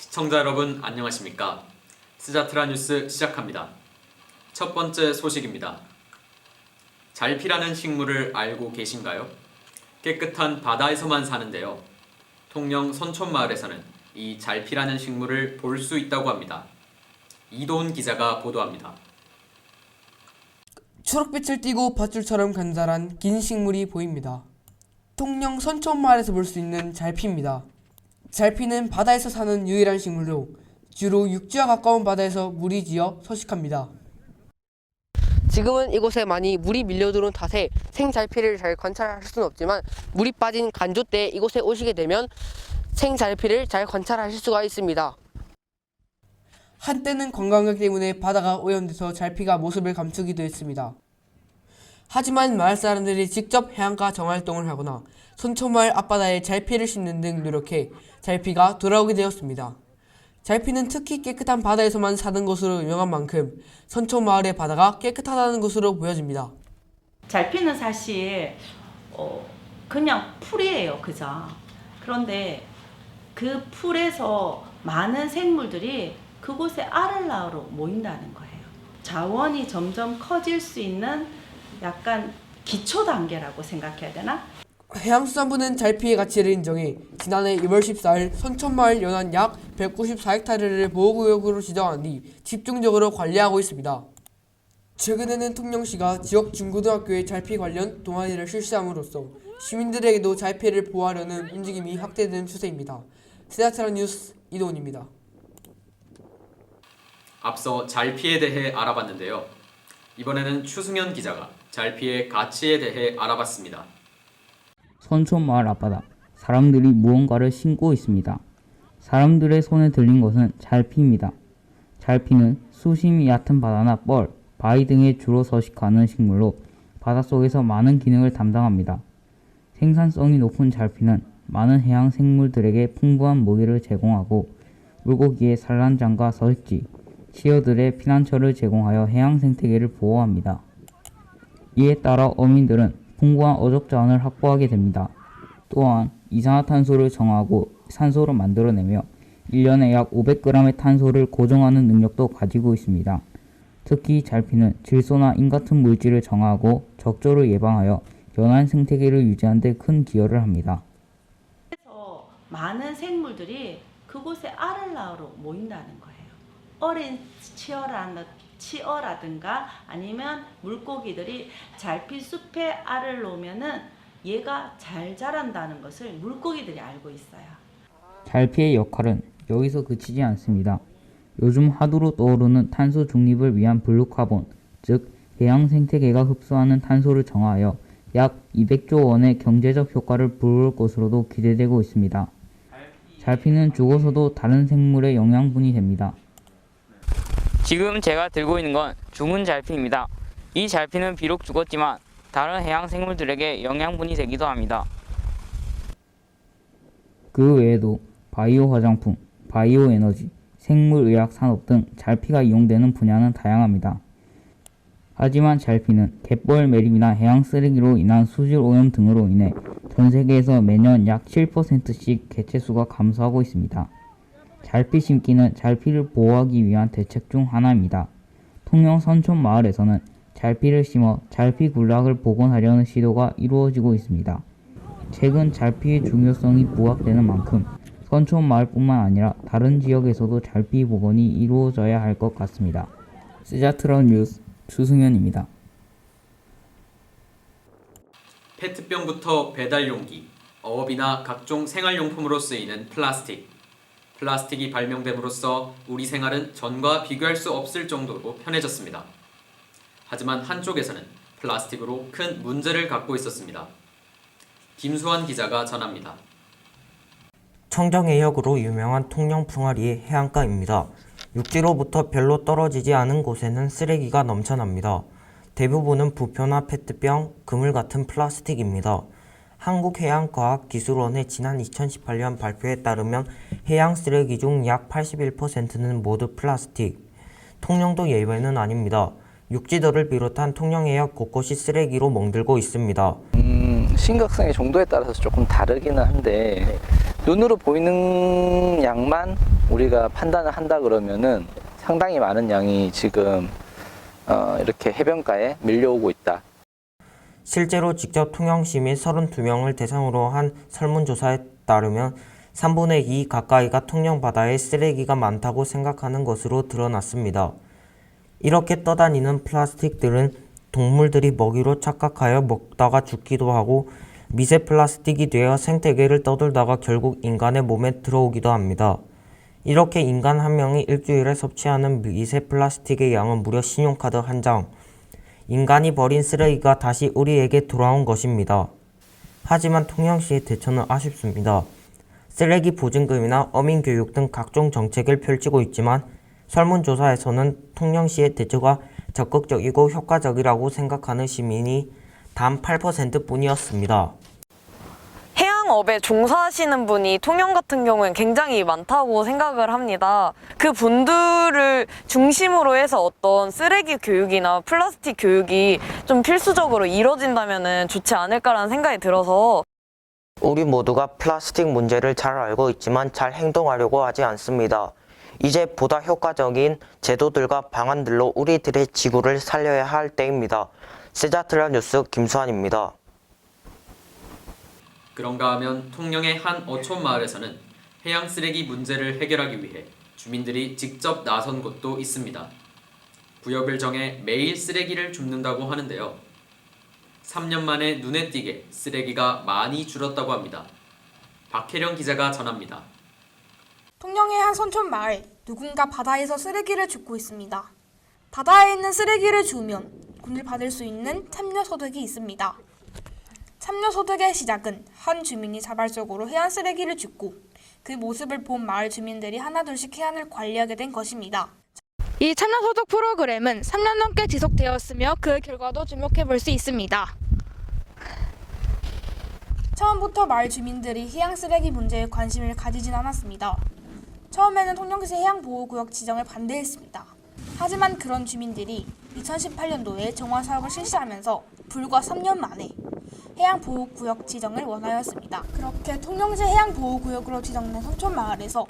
시청자 여러분 안녕하십니까? 스자트라 뉴스 시작합니다. 첫 번째 소식입니다. 잘피라는 식물을 알고 계신가요? 깨끗한 바다에서만 사는데요. 통영 선촌마을에서는 이 잘피라는 식물을 볼 수 있다고 합니다. 이도훈 기자가 보도합니다. 초록빛을 띠고 밧줄처럼 간절한 긴 식물이 보입니다. 통영 선촌마을에서 볼 수 있는 잘피입니다. 잘피는 바다에서 사는 유일한 식물로 주로 육지와 가까운 바다에서 물이 지어 서식합니다. 지금은 이곳에 많이 물이 밀려드는 탓에 생잘피를 잘 관찰할 수는 없지만 물이 빠진 간조 때 이곳에 오시게 되면 생잘피를 잘 관찰하실 수가 있습니다. 한때는 관광객 때문에 바다가 오염돼서 잘피가 모습을 감추기도 했습니다. 하지만 마을 사람들이 직접 해안가 정활동을 하거나 선촌마을 앞바다에 잘피를 심는 등 노력해 잘피가 돌아오게 되었습니다. 잘피는 특히 깨끗한 바다에서만 사는 것으로 유명한 만큼 선촌마을의 바다가 깨끗하다는 것으로 보여집니다. 잘피는 사실 그냥 풀이에요, 그죠? 그런데 그 풀에서 많은 생물들이 그곳에 알을 낳으러 모인다는 거예요. 자원이 점점 커질 수 있는 약간 기초 단계라고 생각해야 되나? 해양수산부는 잘피의 가치를 인정해 지난해 2월 14일 선촌마을 연안 약 194헥타르를 보호구역으로 지정한 뒤 집중적으로 관리하고 있습니다. 최근에는 통영시가 지역 중고등학교에 잘피 관련 동아리를 실시함으로써 시민들에게도 잘피를 보호하려는 움직임이 확대되는 추세입니다. 스자트라 뉴스 이도훈입니다. 앞서 잘피에 대해 알아봤는데요. 이번에는 추승현 기자가 잘피의 가치에 대해 알아봤습니다. 선촌마을 앞바다, 사람들이 무언가를 신고 있습니다. 사람들의 손에 들린 것은 잘피입니다. 잘피는 수심이 얕은 바다나 뻘, 바위 등에 주로 서식하는 식물로 바닷속에서 많은 기능을 담당합니다. 생산성이 높은 잘피는 많은 해양 생물들에게 풍부한 먹이를 제공하고 물고기의 산란장과 서식지, 시어들의 피난처를 제공하여 해양 생태계를 보호합니다. 이에 따라 어민들은 풍부한 어족 자원을 확보하게 됩니다. 또한 이산화탄소를 정화하고 산소로 만들어내며 1년에 약 500g의 탄소를 고정하는 능력도 가지고 있습니다. 특히 잘피는 질소나 인 같은 물질을 정화하고 적조를 예방하여 연안 생태계를 유지하는 데 큰 기여를 합니다. 그래서 많은 생물들이 그곳에 알을 낳으러 모인다는 거예요. 어린 치어라든가 아니면 물고기들이 잘피 숲에 알을 놓으면은 얘가 잘 자란다는 것을 물고기들이 알고 있어요. 잘피의 역할은 여기서 그치지 않습니다. 요즘 하두로 떠오르는 탄소 중립을 위한 블루카본, 즉 해양 생태계가 흡수하는 탄소를 정화하여 약 200조 원의 경제적 효과를 불러올 것으로도 기대되고 있습니다. 잘피는 죽어서도 다른 생물의 영양분이 됩니다. 지금 제가 들고 있는 건 죽은 잘피입니다. 이 잘피는 비록 죽었지만 다른 해양 생물들에게 영양분이 되기도 합니다. 그 외에도 바이오 화장품, 바이오 에너지, 생물의학 산업 등 잘피가 이용되는 분야는 다양합니다. 하지만 잘피는 갯벌 매립이나 해양 쓰레기로 인한 수질 오염 등으로 인해 전 세계에서 매년 약 7%씩 개체수가 감소하고 있습니다. 잘피 심기는 잘피를 보호하기 위한 대책 중 하나입니다. 통영 선촌마을에서는 잘피를 심어 잘피 군락을 복원하려는 시도가 이루어지고 있습니다. 최근 잘피의 중요성이 부각되는 만큼 선촌마을뿐만 아니라 다른 지역에서도 잘피 복원이 이루어져야 할 것 같습니다. 스자트라 뉴스 추승현입니다. 페트병부터 배달용기, 어업이나 각종 생활용품으로 쓰이는 플라스틱. 플라스틱이 발명됨으로써 우리 생활은 전과 비교할 수 없을 정도로 편해졌습니다. 하지만 한쪽에서는 플라스틱으로 큰 문제를 갖고 있었습니다. 김수환 기자가 전합니다. 청정해역으로 유명한 통영 풍아리의 해안가입니다. 육지로부터 별로 떨어지지 않은 곳에는 쓰레기가 넘쳐납니다. 대부분은 부표나 페트병, 그물 같은 플라스틱입니다. 한국해양과학기술원의 지난 2018년 발표에 따르면 해양 쓰레기 중 약 81%는 모두 플라스틱. 통영도 예외는 아닙니다. 육지도를 비롯한 통영해역 곳곳이 쓰레기로 멍들고 있습니다. 심각성의 정도에 따라서 조금 다르기는 한데 눈으로 보이는 양만 우리가 판단을 한다 그러면은 상당히 많은 양이 지금 이렇게 해변가에 밀려오고 있다. 실제로 직접 통영시민 32명을 대상으로 한 설문조사에 따르면 3분의 2 가까이가 통영 바다에 쓰레기가 많다고 생각하는 것으로 드러났습니다. 이렇게 떠다니는 플라스틱들은 동물들이 먹이로 착각하여 먹다가 죽기도 하고 미세 플라스틱이 되어 생태계를 떠돌다가 결국 인간의 몸에 들어오기도 합니다. 이렇게 인간 한 명이 일주일에 섭취하는 미세 플라스틱의 양은 무려 신용카드 한 장. 인간이 버린 쓰레기가 다시 우리에게 돌아온 것입니다. 하지만 통영시의 대처는 아쉽습니다. 쓰레기 보증금이나 어민교육 등 각종 정책을 펼치고 있지만 설문조사에서는 통영시의 대처가 적극적이고 효과적이라고 생각하는 시민이 단 8% 뿐이었습니다. 해양업에 종사하시는 분이 통영 같은 경우엔 굉장히 많다고 생각을 합니다. 그 분들을 중심으로 해서 어떤 쓰레기 교육이나 플라스틱 교육이 좀 필수적으로 이뤄진다면 좋지 않을까라는 생각이 들어서 우리 모두가 플라스틱 문제를 잘 알고 있지만 잘 행동하려고 하지 않습니다. 이제 보다 효과적인 제도들과 방안들로 우리들의 지구를 살려야 할 때입니다. 세자트라 뉴스 김수환입니다. 그런가 하면 통영의 한 어촌 마을에서는 해양 쓰레기 문제를 해결하기 위해 주민들이 직접 나선 곳도 있습니다. 구역을 정해 매일 쓰레기를 줍는다고 하는데요. 3년 만에 눈에 띄게 쓰레기가 많이 줄었다고 합니다. 박혜령 기자가 전합니다. 통영의 한 선촌 마을, 누군가 바다에서 쓰레기를 줍고 있습니다. 바다에 있는 쓰레기를 주우면 돈을 받을 수 있는 참여소득이 있습니다. 참여소득의 시작은 한 주민이 자발적으로 해안 쓰레기를 줍고 그 모습을 본 마을 주민들이 하나둘씩 해안을 관리하게 된 것입니다. 이 참여소득 프로그램은 3년 넘게 지속되었으며 그 결과도 주목해 볼 수 있습니다. 처음부터 마을 주민들이 해양 쓰레기 문제에 관심을 가지진 않았습니다. 처음에는 통영시 해양보호구역 지정을 반대했습니다. 하지만 그런 주민들이 2018년도에 정화 사업을 실시하면서 불과 3년 만에 해양보호구역 지정을 원하였습니다. 그렇게 통영시 해양보호구역으로 지정된 선촌마을에서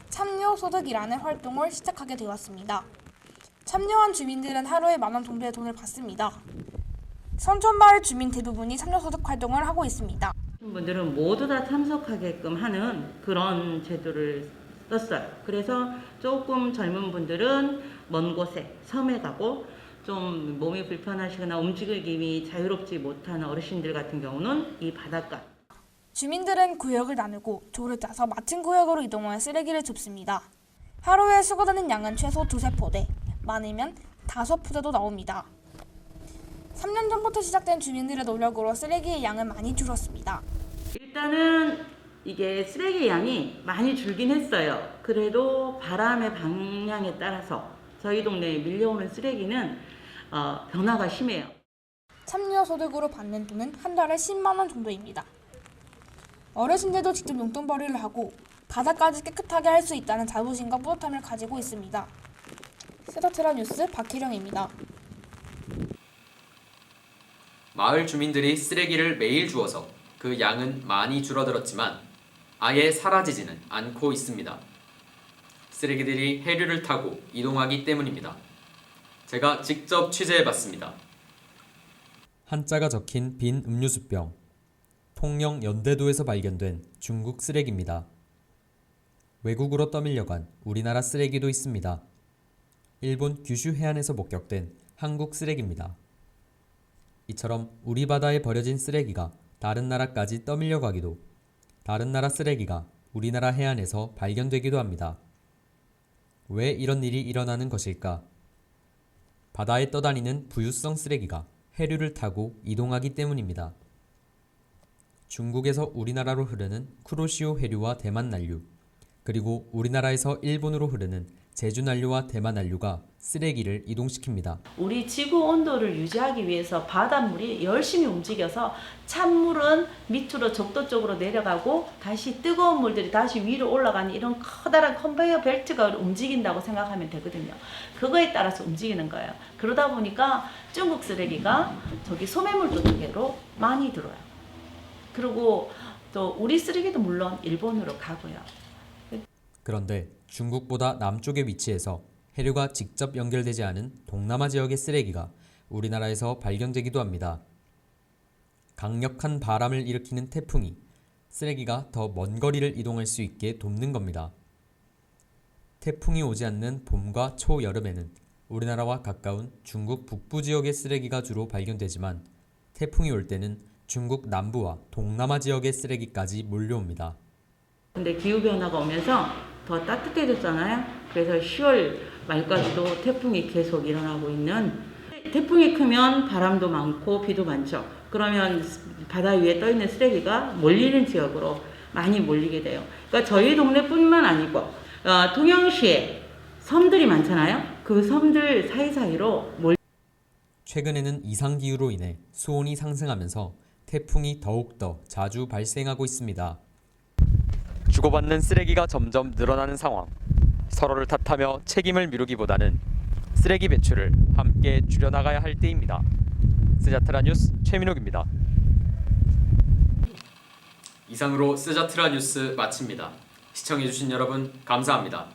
참여소득이라는 활동을 시작하게 되었습니다. 참여한 주민들은 하루에 10,000원 정도의 돈을 받습니다. 선촌마을 주민 대부분이 참여소득 활동을 하고 있습니다. 분들은 모두 다 참석하게끔 하는 그런 제도를 썼어요. 그래서 조금 젊은 분들은 먼 곳에 섬에 가고 좀 몸이 불편하시거나 움직임이 자유롭지 못한 어르신들 같은 경우는 이 바닷가. 주민들은 구역을 나누고 조를 짜서 맡은 구역으로 이동하여 쓰레기를 줍습니다. 하루에 수거되는 양은 최소 2~3포대, 많으면 5포대도 나옵니다. 3년 전부터 시작된 주민들의 노력으로 쓰레기의 양은 많이 줄었습니다. 일단은 이게 쓰레기 양이 많이 줄긴 했어요. 그래도 바람의 방향에 따라서 저희 동네에 밀려오는 쓰레기는 변화가 심해요. 참여소득으로 받는 돈은 한 달에 10만 원 정도입니다. 어르신들도 직접 용돈벌이를 하고 바다까지 깨끗하게 할 수 있다는 자부심과 뿌듯함을 가지고 있습니다. 세자트라 뉴스 박혜령입니다. 마을 주민들이 쓰레기를 매일 주워서 그 양은 많이 줄어들었지만 아예 사라지지는 않고 있습니다. 쓰레기들이 해류를 타고 이동하기 때문입니다. 제가 직접 취재해봤습니다. 한자가 적힌 빈 음료수병. 통영 연대도에서 발견된 중국 쓰레기입니다. 외국으로 떠밀려간 우리나라 쓰레기도 있습니다. 일본 규슈 해안에서 목격된 한국 쓰레기입니다. 이처럼 우리 바다에 버려진 쓰레기가 다른 나라까지 떠밀려가기도, 다른 나라 쓰레기가 우리나라 해안에서 발견되기도 합니다. 왜 이런 일이 일어나는 것일까? 바다에 떠다니는 부유성 쓰레기가 해류를 타고 이동하기 때문입니다. 중국에서 우리나라로 흐르는 쿠로시오 해류와 대만 난류, 그리고 우리나라에서 일본으로 흐르는 제주 난류와 대만 난류가 쓰레기를 이동시킵니다. 우리 지구 온도를 유지하기 위해서 바닷물이 열심히 움직여서 찬물은 밑으로 적도 쪽으로 내려가고 다시 뜨거운 물들이 다시 위로 올라가는 이런 커다란 컨베이어 벨트가 움직인다고 생각하면 되거든요. 그거에 따라서 움직이는 거예요. 그러다 보니까 중국 쓰레기가 저기 소매물도 쪽으로 많이 들어요. 그리고 또 우리 쓰레기도 물론 일본으로 가고요. 그런데 중국보다 남쪽에 위치해서 해류가 직접 연결되지 않은 동남아 지역의 쓰레기가 우리나라에서 발견되기도 합니다. 강력한 바람을 일으키는 태풍이 쓰레기가 더 먼 거리를 이동할 수 있게 돕는 겁니다. 태풍이 오지 않는 봄과 초여름에는 우리나라와 가까운 중국 북부 지역의 쓰레기가 주로 발견되지만 태풍이 올 때는 중국 남부와 동남아 지역의 쓰레기까지 몰려옵니다. 근데 기후변화가 오면서 더 따뜻해졌잖아요. 그래서 10월 말까지도 태풍이 계속 일어나고 있는, 태풍이 크면 바람도 많고 비도 많죠. 그러면 바다 위에 떠 있는 쓰레기가 몰리는 지역으로 많이 몰리게 돼요. 그러니까 저희 동네뿐만 아니고 통영시에 섬들이 많잖아요. 그 섬들 사이사이로 최근에는 이상기후로 인해 수온이 상승하면서 태풍이 더욱더 자주 발생하고 있습니다. 주고받는 쓰레기가 점점 늘어나는 상황. 서로를 탓하며 책임을 미루기보다는 쓰레기 배출을 함께 줄여나가야 할 때입니다. 스자트라 뉴스 최민욱입니다. 이상으로 스자트라 뉴스 마칩니다. 시청해주신 여러분 감사합니다.